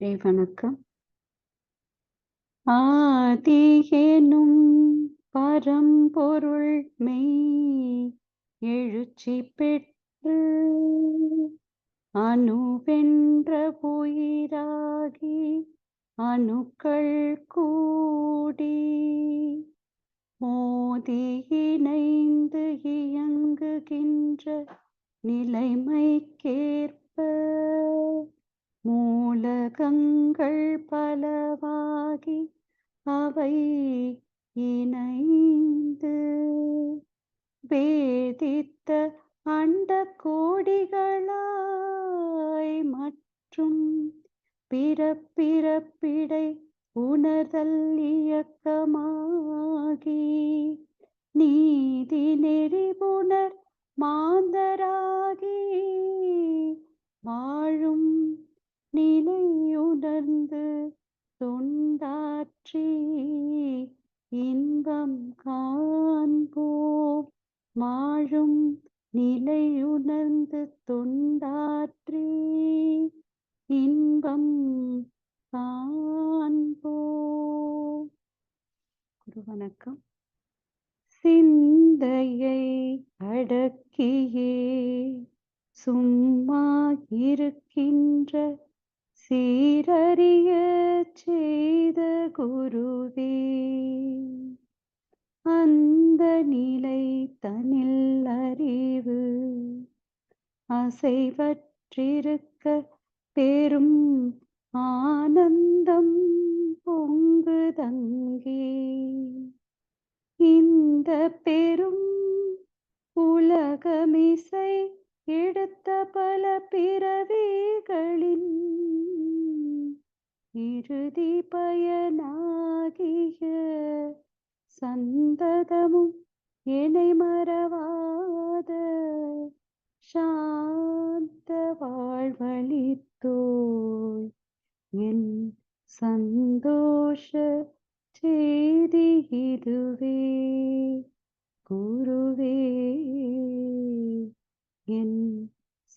வணக்கம். ஆதியெனும் பரம்பொருள் மெய் எழுச்சி பெற்று அணுவென்ற உயிராகி அணுக்கள் கூடி மோதி இணைந்து இயங்குகின்ற நிலைமைக்கேற்ப மூலகங்கள் பலவாகி அவை இணைந்து வேதித்த அண்ட கோடிகளாய் மற்றும் பிறப்பிறப்பிடை உணர்தல் இயக்கமாகி நீதி நெறிபுணர் மாந்தராகி வாழும் நிலையுணர்ந்து தொண்டாற்றி இன்பம் காண்போம். வாழும் நிலையுணர்ந்து தொண்டாற்றி இன்பம் காண்போம். குரு வணக்கம். சிந்தையை அடக்கியே சும்மா இருக்கின்ற சீரறிய செய்த குருவே அந்த நிலை தனில் அறிவு அசைவற்றிருக்க பெரும் ஆனந்தம் பொங்குதங்கே. இந்த பெரும் உலகமிசை எடுத்த பல பிறவிகளின் இறுதி பயனாகிய சந்ததமும் என்னை மறவாத சாந்த வாழ்வழித்தோய் என் சந்தோஷ செய்தி இதுவே குருவே, என்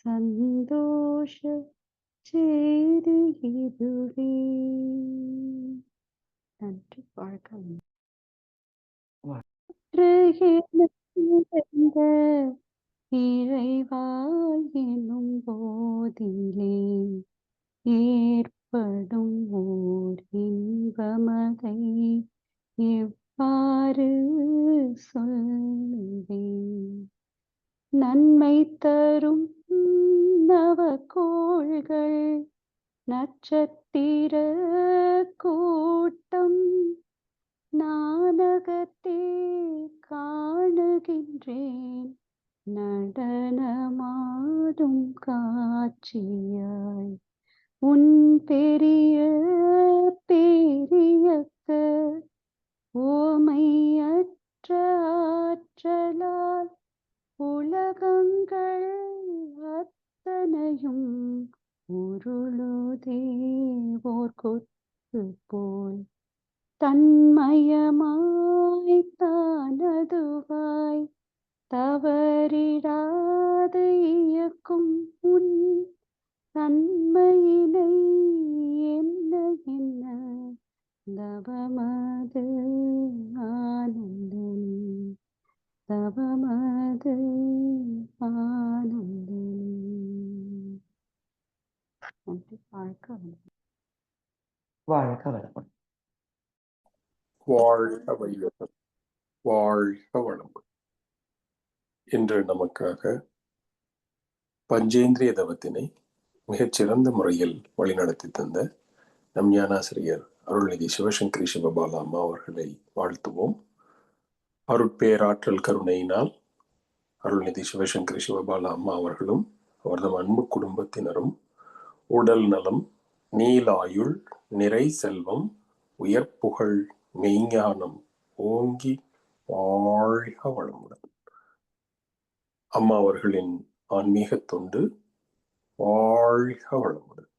சந்தோஷ செய்தி இதுவே. நன்றி. வாழ்க்கை இறைவாய் எனும் போதிலே ஏற்படும் ஓர் இன்பமதை எவ்வாறு சொல்லுவேன்? நன்மை தரும் நவகோள்கள் நட்சத்திர கூட்டம் நானகத்தே காணுகின்றேன் நடனமாடும் காட்சியாய். உன் பெரிய பெரியக்க ஓமையற்ற ஆற்றலால் உலகங்கள் அத்தனையும் உருளுதே ஓர் கொத்து போல் தன்மயமாய் தானதுவாய் தவறிடாது இயக்கும் உன் தன்மையினை என்ன என்ன தவமது ஆனந்தனி தவமது ஆனந்தனி. நன்றி. வாழ்க வளமுடன். வாழ்க வளமுடன். வாழ்க வையகம். வாழ்க வளமுடன். இன்று நமக்காக பஞ்சேந்திரிய தவத்தினை மிகச்சிறந்த முறையில் வழிநடத்தி தந்த நம் ஞானாசிரியர் அருள்நிதி சிவசங்கரி சிவபாலா அம்மா அவர்களை வாழ்த்துவோம். அருட்பேராற்றல் கருணையினால் அருள்நிதி சிவசங்கரி சிவபாலா அம்மா அவர்களும் அவரது அன்பு குடும்பத்தினரும் உடல் நலம், நீலாயுள், நிறை செல்வம், உயர்ப்புகழ், மெய்ஞானம் ஓங்கி வாழ்க வளமுடன். அம்மா அவர்களின் ஆன்மீக தொண்டு வாழ்க வளமுடன்,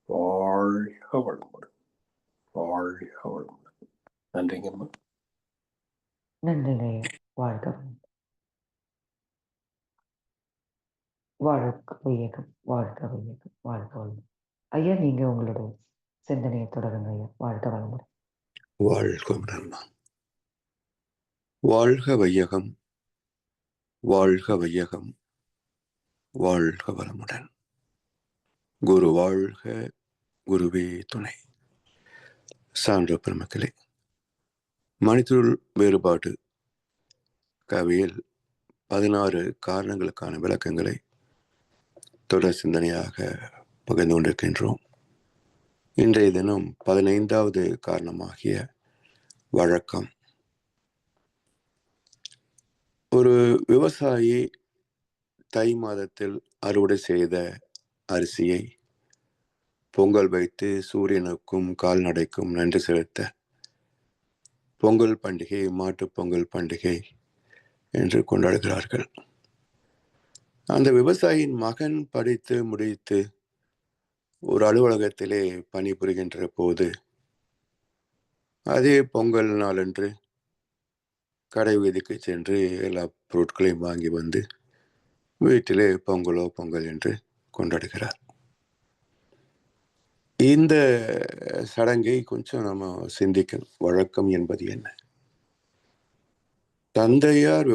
வாழ்க வளமுடன், வாழ்க வளமுடன். நன்றிங்க அம்மா. நன்றிங்க. வாழ்க வாழ்க வையகம். வாழ்க வையகம். வாழ்க வளமுடன். ஐயா, நீங்க உங்களோட சிந்தனையை தொடருங்க ஐயா. வாழ்க வளமுடன். வாழ்க வளமுடன். வாழ்க வையகம், வாழ்க வையகம், வாழ்க வளமுடன். குரு வாழ்க, குருவே துணை. சான்ற பெருமக்களே, மனிதருள் வேறுபாடு கவியில் 16 காரணங்களுக்கான விளக்கங்களை தொடர் சிந்தனையாக பகிர்ந்து கொண்டிருக்கின்றோம். இன்றைய தினம் 15வது காரணமாகிய வழக்கம். ஒரு விவசாயி தை மாதத்தில் அறுவடை செய்த அரிசியை பொங்கல் வைத்து சூரியனுக்கும் கால்நடைக்கும் நன்றி செலுத்த பொங்கல் பண்டிகை, மாட்டுப் பொங்கல் பண்டிகை என்று கொண்டாடுகிறார்கள். அந்த விவசாயியின் மகன் படித்து முடித்து ஒரு அலுவலகத்திலே பணிபுரிகின்ற போது அதே பொங்கல் நாளன்று கடை வீதிக்கு சென்று எல்லா பொருட்களையும் வாங்கி வந்து வீட்டிலே பொங்கல் என்று கொண்டாடுகிறார். இந்த சடங்கை கொஞ்சம் நம்ம சிந்திக்கணும். வழக்கம் என்பது என்ன? தந்தையார்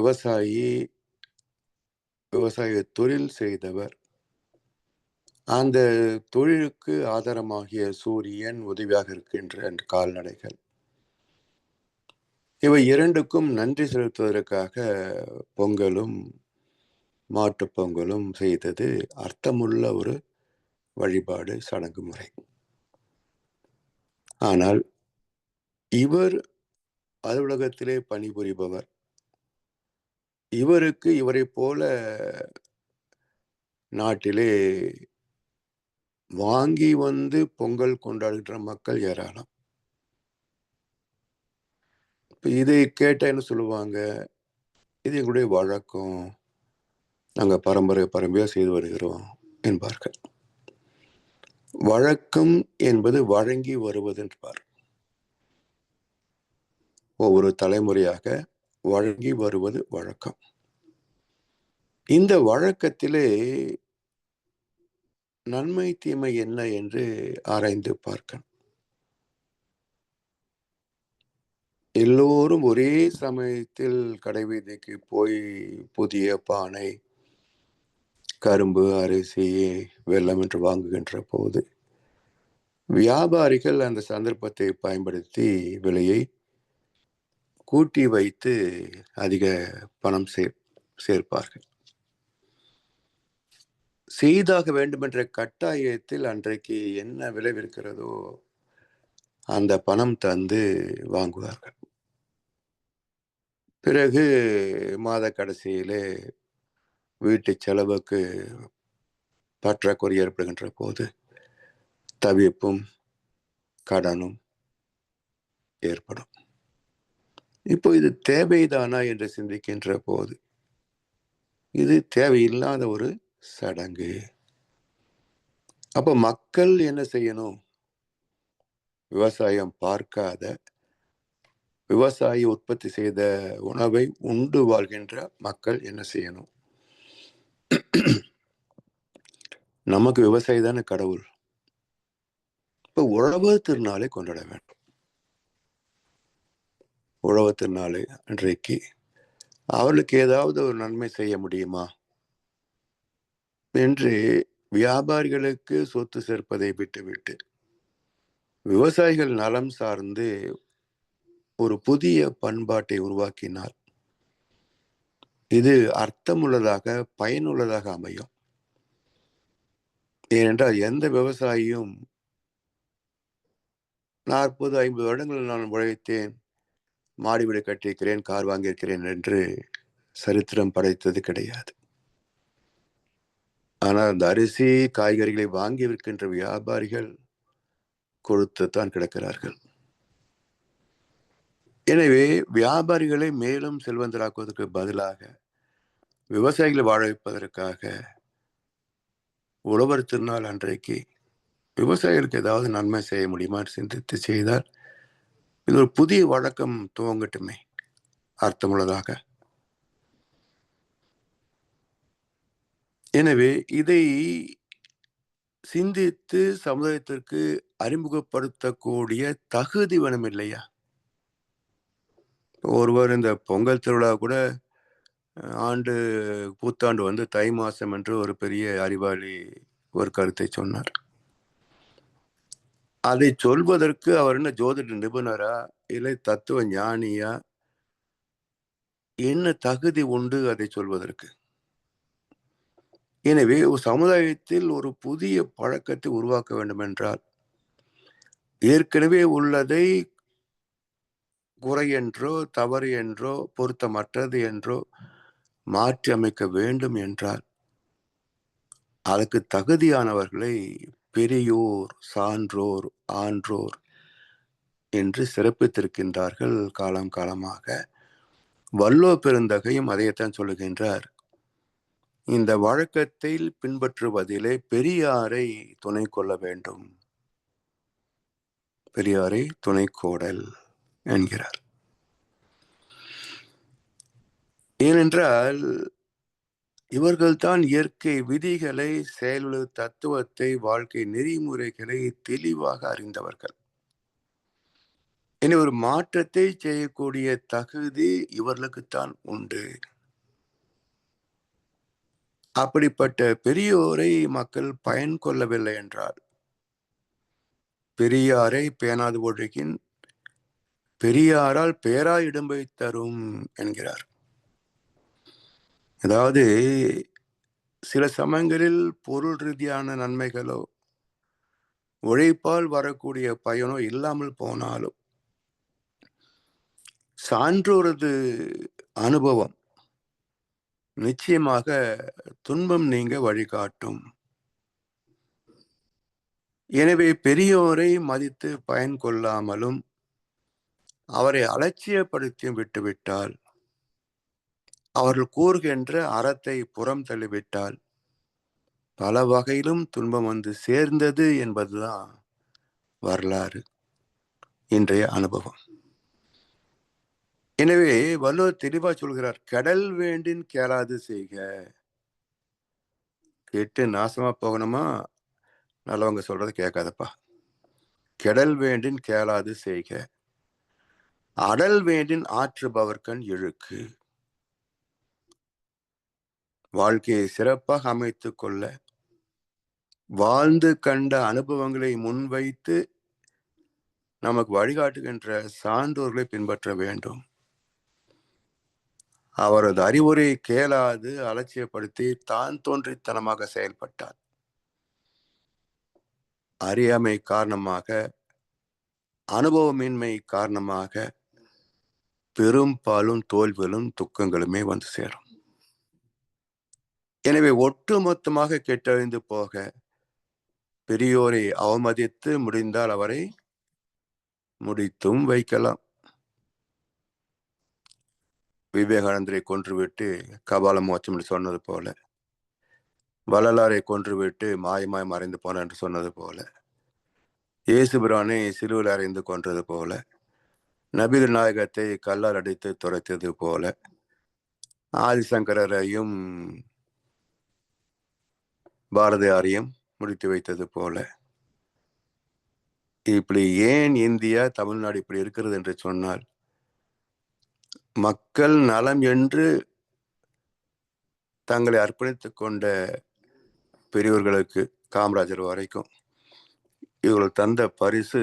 விவசாய தொழில் செய்தவர். அந்த தொழிலுக்கு ஆதாரமாகிய சூரியன், உதவியாக இருக்கின்ற கால்நடைகள், இவை இரண்டுக்கும் நன்றி செலுத்துவதற்காக பொங்கலும் மாட்டுப் பொங்கலும் செய்தது அர்த்தமுள்ள ஒரு வழிபாடு, சடங்கு முறை. ஆனால் இவர் அலுவலகத்திலே பணிபுரிபவர். இவருக்கு இவரை போல நாட்டிலே வாங்கி வந்து பொங்கல் கொண்டாடுகின்ற மக்கள் ஏராளம். இதை கேட்ட என்ன சொல்லுவாங்க? இது எங்களுடைய வழக்கம், நாங்கள் பரம்பரையா செய்து வருகிறோம் என்பார்கள். வழக்கம் என்பது வழங்கி வருவது என்பார். ஒவ்வொரு தலைமுறையாக வழங்கி வருவது வழக்கம். இந்த வழக்கத்திலே நன்மை தீமை என்ன என்று ஆராய்ந்து பார்க்கணும். எல்லோரும் ஒரே சமயத்தில் கடைவீதிக்கு போய் புதிய பானை, கரும்பு, அரிசி, வெல்லம் என்று வாங்குகின்ற போது வியாபாரிகள் அந்த சந்தர்ப்பத்தை பயன்படுத்தி விலையை கூட்டி வைத்து அதிக பணம் சேர்ப்பார்கள். செய்தாக வேண்டும் என்ற கட்டாயத்தில் அன்றைக்கு என்ன விளைவிருக்கிறதோ அந்த பணம் தந்து வாங்குவார்கள். பிறகு மாத கடைசியிலே வீட்டு செலவுக்கு பற்றாக்குறை ஏற்படுகின்ற போது தவிப்பும் கடனும் ஏற்படும். இப்போ இது தேவைதானா என்று சிந்திக்கின்ற போது இது தேவையில்லாத ஒரு சடங்கு. அப்ப மக்கள் என்ன செய்யணும்? விவசாயம் பார்க்காத, விவசாயி உற்பத்தி செய்த உணவை உண்டு வாழ்கின்ற மக்கள் என்ன செய்யணும்? நமக்கு விவசாயி தானே கடவுள். இப்ப உழவர் திருநாளை கொண்டாட வேண்டும். உழவர் திருநாளை அன்றைக்கு அவர்களுக்கு ஏதாவது ஒரு நன்மை செய்ய முடியுமா என்று வியாபாரிகளுக்கு சொத்து சேர்ப்பதை விட்டுவிட்டு விவசாயிகள் நலம் சார்ந்து ஒரு புதிய பண்பாட்டை உருவாக்கினார். இது அர்த்தமுள்ளதாக, பயனுள்ளதாக அமையும். ஏனென்றால் எந்த விவசாயியும் 40-50 வருடங்கள் நான் உழைத்தேன், மாடி வீடு கட்டியிருக்கிறேன், கார் வாங்கியிருக்கிறேன் என்று சரித்திரம் படைத்தது கிடையாது. ஆனால் அந்த அரிசி, காய்கறிகளை வாங்கி விற்கின்ற வியாபாரிகள் கொடுத்துத்தான் கிடக்கிறார்கள். எனவே வியாபாரிகளை மேலும் செல்வந்தராக்குவதற்கு பதிலாக விவசாயிகளை வாழ வைப்பதற்காக உழவர் திருநாள் அன்றைக்கு விவசாயிகளுக்கு ஏதாவது நன்மை செய்ய முடியுமா சிந்தித்து செய்தால் இது ஒரு புதிய வழக்கம் துவங்கட்டுமே, அர்த்தமுள்ளதாக. எனவே இதை சிந்தித்து சமுதாயத்திற்கு அறிமுகப்படுத்தக்கூடிய தகுதி வேணும் இல்லையா? ஒருவர் இந்த பொங்கல் திருவிழா கூட ஆண்டு புத்தாண்டு வந்து தை மாசம் என்று ஒரு பெரிய அறிவாளி ஒரு கருத்தை சொன்னார். அதை சொல்வதற்கு அவர் என்ன ஜோதிட நிபுணரா இல்லை தத்துவ ஞானியா? என்ன தகுதி உண்டு அதை சொல்வதற்கு? எனவே ஒரு சமுதாயத்தில் ஒரு புதிய பழக்கத்தை உருவாக்க வேண்டும் என்றால் ஏற்கனவே உள்ளதை குறை என்றோ தவறு என்றோ பொருத்தமற்றது என்றோ மாற்றி அமைக்க வேண்டும் என்றால் அதற்கு தகுதியானவர்களை பெரியோர், சான்றோர், ஆன்றோர் என்று சிறப்பித்திருக்கின்றார்கள் காலம் காலமாக. வல்லோ பெருந்தகையும் அதைத்தான் சொல்லுகின்றார். இந்த வழக்கத்தில் பின்பற்றுவதிலே பெரியாரை துணை கொள்ள வேண்டும், பெரியாரை துணை கோடல் என்கிறார். ஏனென்றால் இவர்கள்தான் இயற்கை விதிகளை, செயலு தத்துவத்தை, வாழ்க்கை நெறிமுறைகளை தெளிவாக அறிந்தவர்கள். இனி ஒரு மாற்றத்தை செய்யக்கூடிய தகுதி இவர்களுக்குத்தான் உண்டு. அப்படிப்பட்ட பெரியோரை மக்கள் பயன் கொள்ளவில்லை என்றால், பெரியாரை பேணாது ஒழுகின் பெரியாரால் பேராய் இடம்பை தரும் என்கிறார். அதாவது சில சமயங்களில் பொருள் ரீதியான நன்மைகளோ உழைப்பால் வரக்கூடிய பயனோ இல்லாமல் போனாலும் சான்றோரது அனுபவம் நிச்சயமாக துன்பம் நீங்க வழிகாட்டும். எனவே பெரியோரை மதித்து பயன் கொள்ளாமலும் அவரை அலட்சியப்படுத்தி விட்டுவிட்டால், அவர்கள் கூறுகின்ற அறத்தை புறம் தள்ளிவிட்டால் பல வகையிலும் துன்பம் வந்து சேர்ந்தது என்பதுதான் வரலாறு, இன்றைய அனுபவம். எனவே வள்ளுவர் தெளிவா சொல்கிறார், கடல் வேண்டின் கேளாது செய்க. கேட்டு நாசமா போகணுமா? நல்லவங்க சொல்றது கேட்காதப்பா. கெடல் வேண்டின் கேளாது செய்க, அடல் வேண்டின் ஆற்றுபவர்கண் இழுக்கு. வாழ்க்கையை சிறப்பாக அமைத்துக் கொள்ள வாழ்ந்து கண்ட அனுபவங்களை முன்வைத்து நமக்கு வழிகாட்டுகின்ற சான்றோர்களை பின்பற்ற வேண்டும். அவரது அறிவுரையை கேளாது அலட்சியப்படுத்தி தான் தோன்றித்தனமாக செயல்பட்டார். அறியாமை காரணமாக, அனுபவமின்மை காரணமாக பெரும்பாலும் தோல்விகளும் துக்கங்களுமே வந்து சேரும். எனவே ஒட்டுமொத்தமாக கெட்டழிந்து போக பெரியோரை அவமதித்து முடிந்தால் அவரை முடித்தும் வைக்கலாம். விவேகானந்தரை கொன்றுவிட்டு கபால மோட்சம் என்று சொன்னது போல, வள்ளலாரை கொன்றுவிட்டு மாயமாய் மறைந்து போன என்று சொன்னது போல, இயேசுபிரானை சிலுவையில் அறைந்து கொன்றது போல, நபிகள் நாயகத்தை கல்லால் அடித்து துரைத்தது போல, ஆதிசங்கரையும் பாரதியாரையும் முடித்து வைத்தது போல, இப்படி ஏன் இந்தியா, தமிழ்நாடு இப்படி இருக்கிறது என்று சொன்னால், மக்கள் நலம் என்று தங்களை அர்ப்பணித்துக் கொண்ட பெரியவர்களுக்கு, காமராஜர் வரைக்கும், இவர்கள் தந்த பரிசு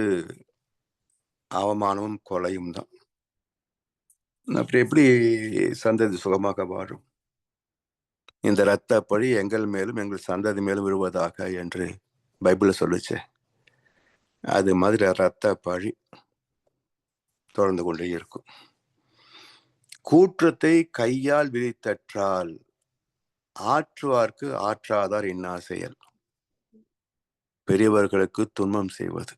அவமானமும் கொலையும் தான். அப்படி எப்படி சந்ததி சுகமாக வாழும்? இந்த இரத்த பழி எங்கள் மேலும் எங்கள் சந்ததி மேலும் விழுவதாக என்று பைபிள் சொல்லுச்சு. அது மாதிரி இரத்த பழி தொடர்ந்து கொண்டே இருக்கும். கூற்றத்தை கையால் விழித்தற்றால் ஆற்றுவார்க்கு ஆற்றாதார் இன்னா செயல். பெரியவர்களுக்கு துன்பம் செய்வது.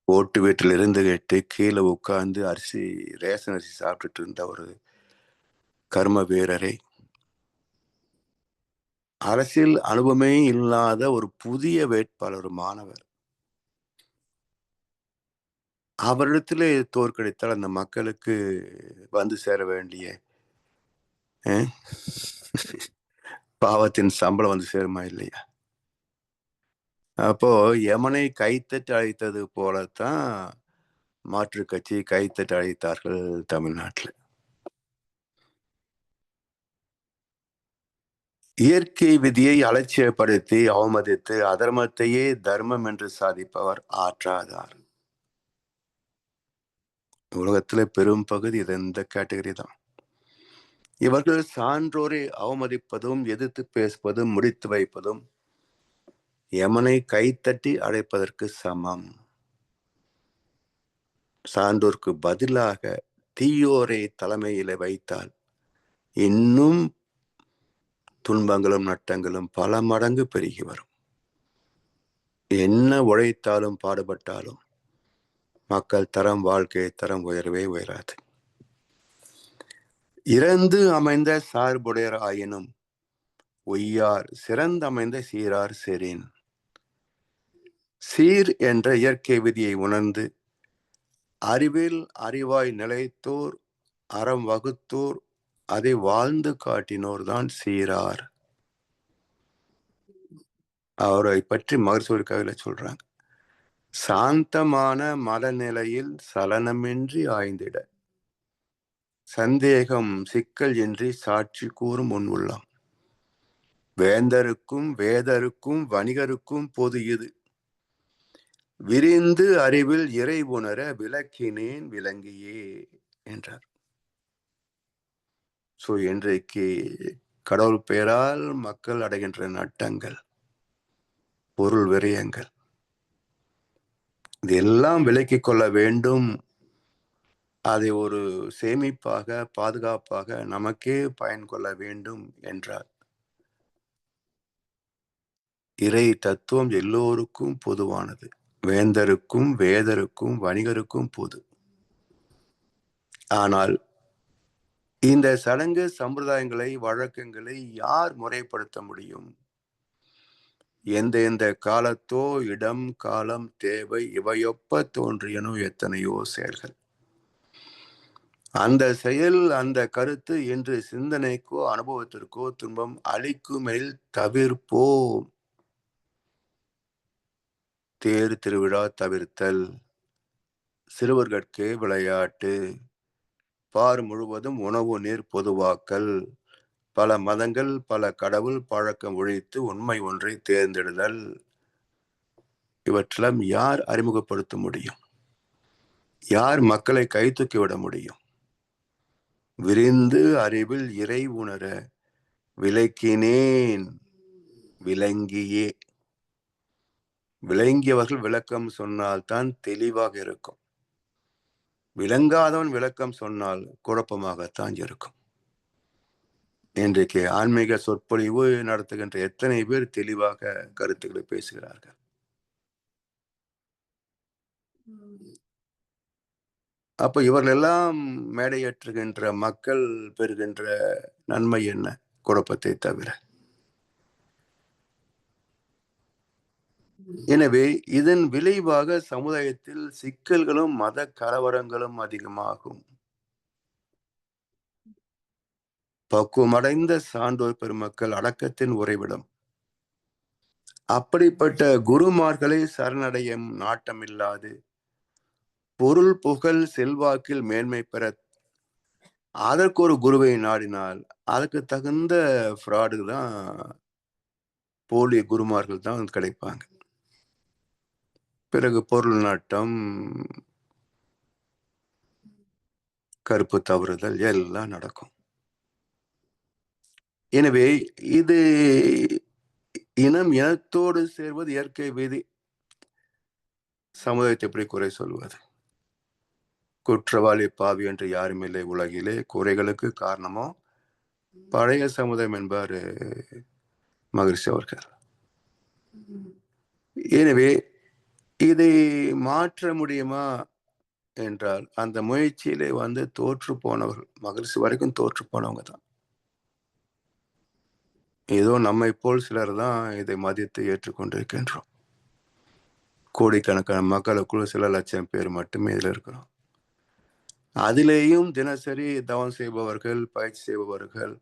ஓட்டு வீட்டில் இருந்து கேட்டு கீழே உட்கார்ந்து ரேஷன் அரிசி சாப்பிட்டுட்டு இருந்த ஒரு கர்ம வீரரை, அரசியல் அனுபவமே இல்லாத ஒரு புதிய வேட்பாளர், மாணவர், அவரிடத்திலே தோற்கடித்தால் அந்த மக்களுக்கு வந்து சேர வேண்டிய பாவத்தின் சம்பளம் வந்து சேருமா இல்லையா? அப்போ யமனை கைத்தட்டு அழைத்தது போலத்தான் மாற்றுக் கட்சி கைத்தட்டு அழைத்தார்கள் தமிழ்நாட்டில். இயற்கை விதியை அலட்சியப்படுத்தி அவமதித்து அதர்மத்தையே தர்மம் என்று சாதிப்பவர் ஆற்றாதார். உலகத்துல பெரும் பகுதி இது இந்த கேட்டகரி தான். இவர்கள் சான்றோரை அவமதிப்பதும் எதிர்த்து பேசுவதும் முடித்து வைப்பதும் யமனை கைத்தட்டி அழைப்பதற்கு சமம். சான்றோருக்கு பதிலாக தீயோரை தலைமையில வைத்தால் இன்னும் துன்பங்களும் நட்டங்களும் பல மடங்கு பெருகி வரும். என்ன உழைத்தாலும் பாடுபட்டாலும் மக்கள் தரம் வாழ்க்கை தரம் உயரவே உயராது. இறந்து அமைந்த சார்புடையர் ஆயினும் ஒய்யார் சிறந்தமைந்த சீரார் செறின். சீர் என்ற இயற்கை விதியை உணர்ந்து அறிவில் அறிவாய் நிலைத்தோர் அறம் வகுத்தோர் அதை வாழ்ந்து காட்டினோர் தான் சீரார். அவரை பற்றி மகர்ஷி கவியில சொல்றாங்க, சாந்தமான மனநிலையில் சலனமின்றி ஆய்ந்திட சந்தேகம் சிக்கல் இன்றி சாட்சி கூறும் முன் உள்ளம். வேந்தருக்கும் வேதருக்கும் வணிகருக்கும் பொது இது, விரிந்து அறிவில் இறை உணர விளக்கினேன் விளங்கியே என்றார். இன்றைக்கு கடவுள் பெயரால் மக்கள் அடைகின்ற நட்டங்கள், பொருள் விரயங்கள், இதெல்லாம் விலக்கிக் கொள்ள வேண்டும். அதை ஒரு சேமிப்பாக பாதுகாப்பாக நமக்கே பயன் கொள்ள வேண்டும் என்றார். இறை தத்துவம் எல்லோருக்கும் பொதுவானது, வேந்தருக்கும் வேதருக்கும் வணிகருக்கும் பொது. ஆனால் இந்த சடங்கு சம்பிரதாயங்களை வழக்கங்களை யார் முறைப்படுத்த முடியும்? எந்த காலத்தோ இடம் காலம் தேவை இவையொப்ப தோன்றியனோ எத்தனையோ செயல்கள். அந்த செயல் அந்த கருத்து என்று சிந்தனைக்கோ அனுபவத்திற்கோ துன்பம் அளிக்குமெனில் தவிர்ப்போம். தேர் திருவிழா தவிர்த்தல், சிறுவர்கட்கு விளையாட்டு, பார் முழுவதும் உணவு நீர் பொதுவாக்கல், பல மதங்கள் பல கடவுள் பழக்கம் ஒழித்து உண்மை ஒன்றை தேர்ந்தெடுதல், இவற்றெல்லாம் யார் அறிமுகப்படுத்த முடியும்? யார் மக்களை கை தூக்கிவிட முடியும்? விரிந்து அறிவில் இறை உணர விளக்கினேன் விளங்கியே. விளங்கியவர்கள் விளக்கம் சொன்னால்தான் தெளிவாக இருக்கும். விளங்காதவன் விளக்கம் சொன்னால் குழப்பமாகத்தான் இருக்கும். இன்றைக்கு ஆன்மீக சொற்பொழிவு நடத்துகின்ற எத்தனை பேர் தெளிவாக கருத்துக்களை பேசுகிறார்கள். அப்ப இவர்களெல்லாம் மேடையேற்றுகின்ற மக்கள் பெறுகின்ற நன்மை என்ன? குழப்பத்தை தவிர. எனவே இதன் விளைவாக சமுதாயத்தில் சிக்கல்களும் மத கலவரங்களும் அதிகமாகும். பக்குவமடைந்த சான்றோர் பெருமக்கள் அடக்கத்தின் உறைவிடம். அப்படிப்பட்ட குருமார்களை சரணடையும் நாட்டமில்லாது பொருள் புகழ் செல்வாக்கில் மேன்மை பெற அதற்கு ஒரு குருவை நாடினால் அதுக்கு தகுந்த ஃப்ராடு தான், போலி குருமார்கள் தான் கிடைப்பாங்க. பிறகு பொருள் நாட்டம், கருப்பு தவறுதல் எல்லாம் நடக்கும். எனவே இது இனம் இனத்தோடு சேர்வது இயற்கை விதி. சமுதாயத்தை எப்படி குறை சொல்வது? குற்றவாளி பாவி என்று யாரும் இல்லை உலகிலே. குறைகளுக்கு காரணமோ பழைய சமுதாயம் என்பார் மகரிஷி அவர்கள். எனவே இதை மாற்ற முடியுமா என்றால் அந்த முயற்சியிலே தோற்று போனவர்கள், மகரிஷி வரைக்கும் தோற்று போனவங்க தான். ஏதோ நம்மை போல் சிலர் தான் இதை மதித்து ஏற்றுக்கொண்டிருக்கின்றோம். கோடிக்கணக்கான மக்களுக்குள்ள சில லட்சம் பேர் மட்டுமே இதில் இருக்கிறோம். அதிலேயும் தினசரி தவம் செய்பவர்கள், பயிற்சி செய்பவர்கள்,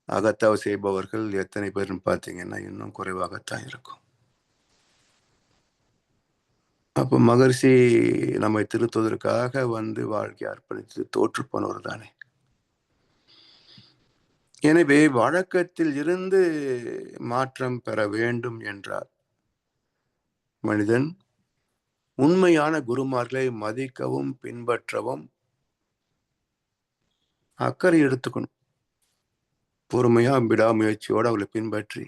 அகத்தாவு செய்பவர்கள் எத்தனை பேர்னு பார்த்தீங்கன்னா இன்னும் குறைவாகத்தான் இருக்கும். அப்போ மகரிஷி நம்மை திருத்துவதற்காக வாழ்க்கை அர்ப்பணித்து தோற்று போனவர் தானே. எனவே வழக்கத்தில் இருந்து மாற்றம் பெற வேண்டும் என்றார் மனிதன் உண்மையான குருமார்களை மதிக்கவும் பின்பற்றவும் அக்கறை எடுத்துக்கணும். பொறுமையா விடாமுயற்சியோடு அவளை பின்பற்றி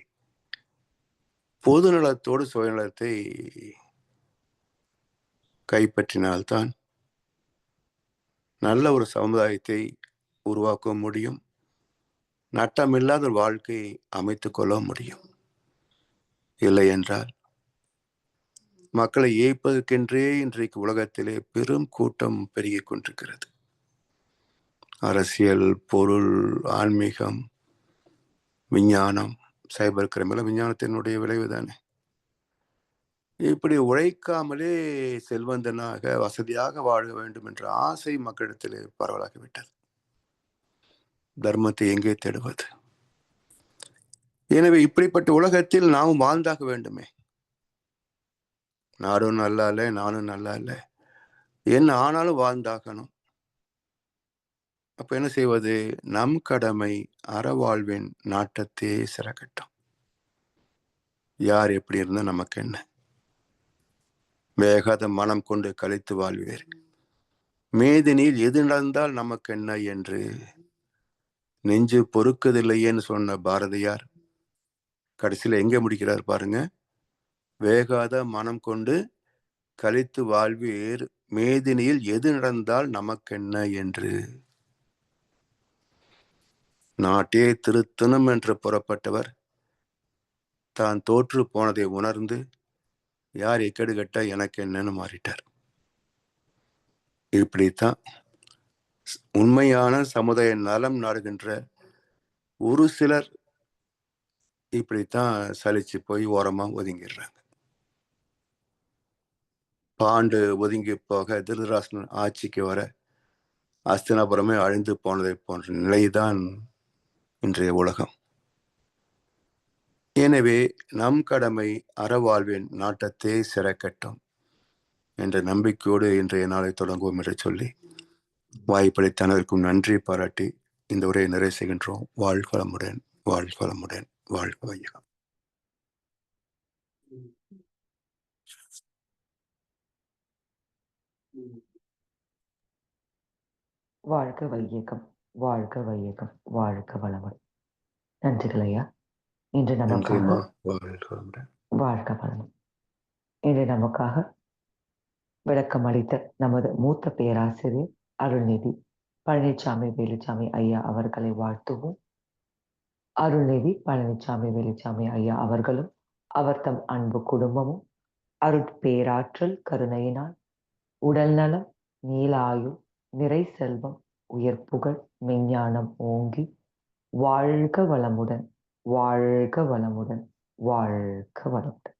பொது நலத்தோடு சுயநலத்தை கைப்பற்றினால்தான் நல்ல ஒரு சமுதாயத்தை உருவாக்க முடியும். நட்டமில்லாத ஒரு வாழ்க்கையை அமைத்துக் கொள்ள முடியும். இல்லை என்றால் மக்களை ஏய்ப்பதற்கென்றே இன்றைக்கு உலகத்திலே பெரும் கூட்டம் பெருகிக் கொண்டிருக்கிறது. அரசியல், பொருள், ஆன்மீகம், விஞ்ஞானம், சைபர் கிரைம் விஞ்ஞானத்தினுடைய விளைவு தானே. இப்படி உழைக்காமலே செல்வந்தனாக வசதியாக வாழ வேண்டும் என்ற ஆசை மக்களிடத்திலே பரவலாகிவிட்டது. தர்மத்தை எங்கே தேடுவது? எனவே இப்படிப்பட்ட உலகத்தில் நாம் வாழ்ந்தாக வேண்டுமே. நாடும் நல்லா இல்லை, நானும் நல்லா இல்லை, என்ன ஆனாலும் வாழ்ந்தாகணும். அப்ப என்ன செய்வது? நம் கடமை அறவாழ்வின் நாட்டத்தே சிறக்கட்டும். யார் எப்படி இருந்தா நமக்கு என்ன? வேகாத மனம் கொண்டு கழித்து வாழ்வீர், மேதினில் எது நடந்தால் நமக்கு என்ன என்று நெஞ்சு பொறுக்கதில்லையேன்னு சொன்ன பாரதியார் கடைசியில் எங்கே முடிக்கிறார் பாருங்க. வேகாத மனம் கொண்டு கழித்து வாழ்வீர், மேதினியில் எது நடந்தால் நமக்கென்ன என்று. நாட்டே திருத்தணும் என்று புறப்பட்டவர் தான் தோற்று போனதை உணர்ந்து யார் எக்கெடு கட்ட எனக்கு என்னன்னு மாறிட்டார். இப்படித்தான் உண்மையான சமுதாய நலம் நாடுகின்ற ஒரு சிலர் இப்படித்தான் சலிச்சு போய் ஓரமா ஒதுங்கிடுறாங்க. பாண்டு ஒதுங்கி போக திருதராசன் ஆட்சிக்கு வர அஸ்தினாபுரமே அழிந்து போனதை போன்ற நிலைதான் இன்றைய உலகம். எனவே நம் கடமை அறவாழ்வின் நாட்டத்தே சிறக்கட்டும் என்ற நம்பிக்கையோடு இன்றைய நாளை தொடங்குவோம் என்று சொல்லி வாய்ப்பளித்த அனைவருக்கும் நன்றி பாராட்டி இந்த உரையை நிறைவு செய்கின்றோம். வாழ்க வளமுடன், வாழ்க வளமுடன், வாழ்க வையகம். வாழ்க வையகம், வாழ்க வையகம், வாழ்க வளமுடன். நன்றிகள் ஐயா. இன்று நமக்காக வாழ்க வளமுடன். இன்று நமக்காக விளக்கம் அளித்த நமது மூத்த பேராசிரியர் அருள்நிதி பழனிசாமி வேலுச்சாமி ஐயா அவர்களை வாழ்த்துவோம். அருள்நிதி பழனிசாமி வேலுச்சாமி ஐயா அவர்களும் அவர் தம் அன்பு குடும்பமும் அருட்பேராற்றல் கருணையினால் உடல் நலம், நீலாயு, நிறை செல்வம், உயர் புகழ், மெஞ்ஞானம் ஓங்கி வாழ்க வளமுடன், வாழ்க வளமுடன், வாழ்க வளமுடன்.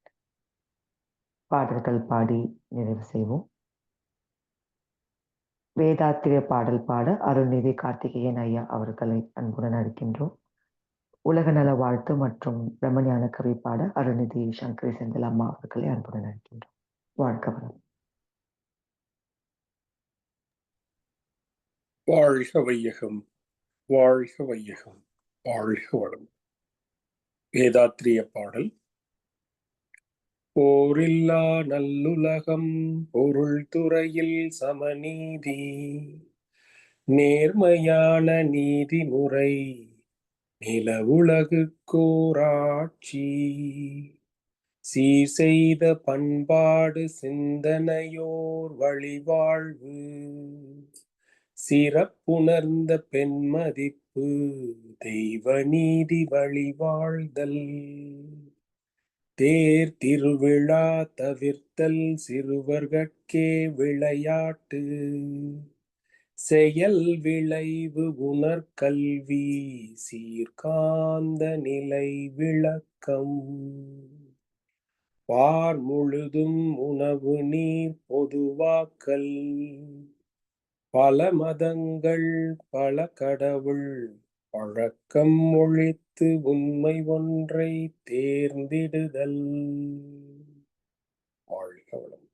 பாடல்கள் பாடி நிறைவு செய்வோம். வேதாத்திரிய பாடல் பாட அருள்நிதி கார்த்திகேயன் ஐயா அவர்களை அன்புடன் அழைக்கின்றோம். உலக நல வாழ்த்து மற்றும் பிரம்மஞான கவி பாட அருள்நிதி சங்கரி செந்தில் அம்மா அவர்களை அன்புடன் அழைக்கின்றோம். வாழ்க வளம். வாழ்க வையகம், வாழ்க வையகம், வாழ்க வளம். வேதாத்திரிய பாடல். போரில்லா நல்லுலகம், பொருள் துறையில் சமநீதி, நேர்மையான நீதி முறை, நில உலகுக்கோராட்சி, சீர் செய்த பண்பாடு சிந்தனையோர் வழிவாழ்வு, சிறப்புணர்ந்த பெண்மதிப்பு, தெய்வ நீதி வழிவாழ்தல், தேர் திருவிழா தவிர்த்தல், சிறுவர்கட்கே விளையாட்டு, செயல் விளைவு உணர்கல்வி, சீர்காந்த நிலை விளக்கம், பார் முழுதும் உணவு நீர் பொதுவாக்கல், பல மதங்கள் பல கடவுள் பழக்கம் ஒழித்து உண்மை ஒன்றை தேர்ந்திடுதல். வாழ்க வளம்.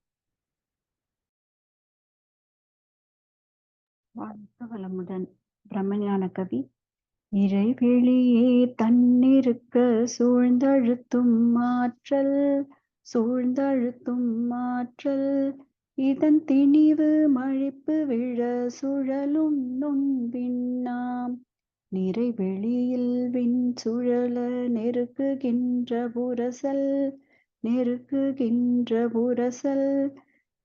வாழ்க வளமுடன். பிரம்மஞான கவி. இறைவெளியே தன்னிருக்க சூழ்ந்தழுத்தும் ஆற்றல் இதன் திணிவு மழிப்பு விழ சுழலும் நுண்விண்ணாம் நிறைவெளியில் விண் சுழல நெருக்குகின்ற புரசல்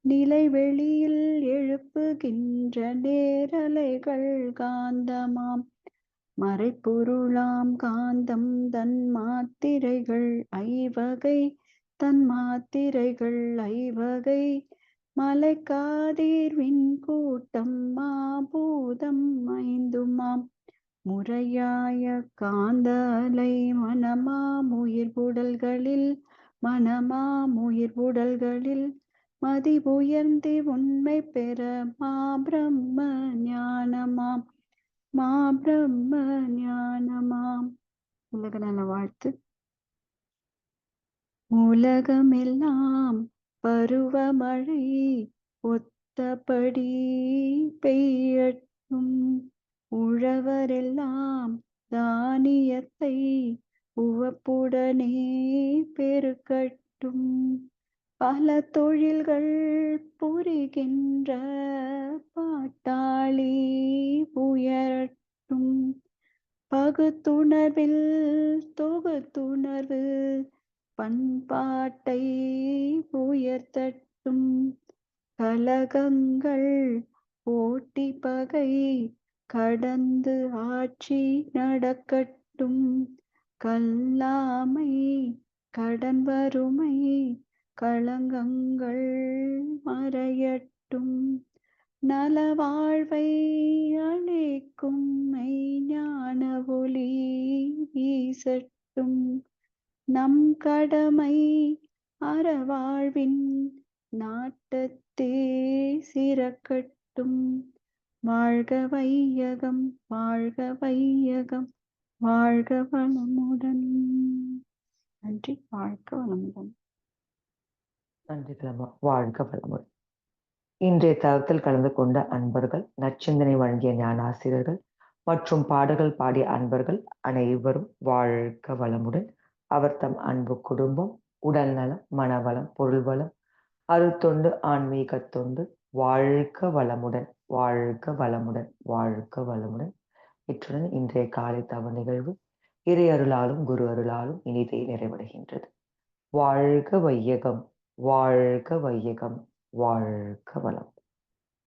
நிலைவெளியில் எழுப்புகின்ற நேரலைகள் காந்தமாம் மறைப்பொருளாம் காந்தம் தன் மாத்திரைகள் ஐவகை மலைக்காதீர்வின் கூட்டம் மாபூதம் ஐந்துமாம் முறையாய காந்த அலை மனமாமுயிர்புடல்களில் மதிபுயர்ந்தி உண்மை பெற மாபிரம்ம ஞானமாம். உலக நல வாழ்த்து. உலகமெல்லாம் பருவமழை ஒத்தபடி பெய்யட்டும். உழவரெல்லாம் தானியத்தை உவப்புடனே பெருக்கட்டும். பல தொழில்கள் புரிகின்ற பாட்டாளி உயரட்டும். பகுத்துணர்வில் தொகுத்துணர்வு பண்பாட்டை உயர்த்தட்டும். கலகங்கள் போட்டி பகை கடந்து ஆட்சி நடக்கட்டும். கல்லாமை கடன் வறுமை களங்கங்கள் மறையட்டும். நலவாழ்வை அளிக்கும் மெய்ஞான ஒளி வீசட்டும். நம் கடமை அறவாழ்வின் நாட்டத்தே சிறக்கட்டும். வாழ்க வையகம், வாழ்க வையகம், வாழ்க வளமுடன். நன்றி. வாழ்க வளமுடன். நன்றி கிளம்பா. வாழ்க வளமுடன். இன்றைய தளத்தில் கலந்து கொண்ட அன்பர்கள், நற்சிந்தனை வழங்கிய ஞானாசிரியர்கள் மற்றும் பாடல்கள் பாடிய அன்பர்கள் அனைவரும் வாழ்க வளமுடன். அவர் தம் அன்பு குடும்பம், உடல் நலம், மனவளம், பொருள் வளம், அருள்தொண்டு, ஆன்மீக தொண்டு வாழ்க வளமுடன், வாழ்க வளமுடன், வாழ்க வளமுடன். இத்துடன் இன்றைய காலை தவ நிகழ்வு இறை அருளாலும் குரு அருளாலும் இனிதே நிறைவடைகின்றது. வாழ்க வையகம், வாழ்க வையகம், வாழ்க வளம்.